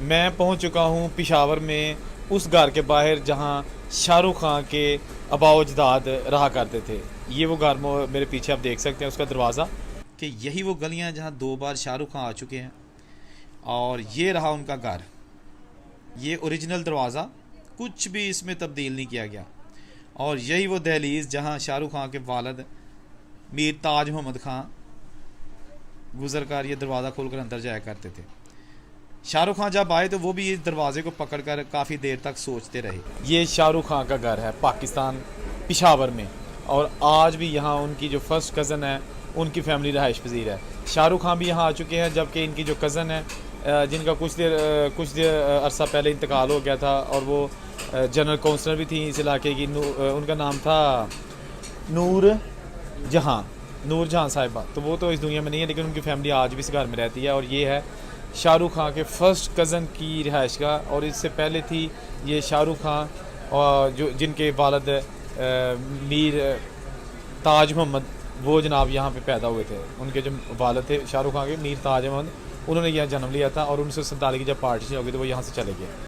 मैं पहुंच चुका हूं पेशावर में, उस घर के बाहर जहां शाहरुख खान के आबाओ अजदाद रहा करते थे। ये वो घर मेरे पीछे आप देख सकते हैं, उसका दरवाज़ा, कि यही वो गलियां जहां 2 बार शाहरुख खान आ चुके हैं। और ये रहा उनका घर, ये ओरिजिनल दरवाज़ा, कुछ भी इसमें तब्दील नहीं किया गया। और यही वो दहलीज़ जहां शाहरुख खान के वालिद मीर ताज मोहम्मद खान गुजर कर ये दरवाज़ा खोल कर अंदर जाया करते थे। शाहरुख खान जब आए तो वो भी इस दरवाजे को पकड़कर काफ़ी देर तक सोचते रहे। ये शाहरुख खान का घर है पाकिस्तान पेशावर में, और आज भी यहाँ उनकी जो फर्स्ट कज़न है उनकी फैमिली रहाइश पजीर है। शाहरुख खान भी यहाँ आ चुके हैं, जबकि इनकी जो कज़न है जिनका कुछ देर अरसा पहले इंतकाल हो गया था, और वो जनरल काउंसलर भी थी इस इलाके की, उनका नाम था नूर जहाँ साहिबा। तो वो तो इस दुनिया में नहीं है, लेकिन उनकी फैमिली आज भी इस घर में रहती है। और ये है शाहरुख खान के फर्स्ट कज़न की रिहाइश का। और इससे पहले थी ये शाहरुख खान और जो जिनके वालिद मीर ताज मोहम्मद, वो जनाब यहाँ पे पैदा हुए थे। उनके जो वालिद थे शाहरुख खान के, मीर ताज मोहम्मद, उन्होंने यहाँ जन्म लिया था। और 1947 की जब पार्टीशन हो गई तो वो यहाँ से चले गए।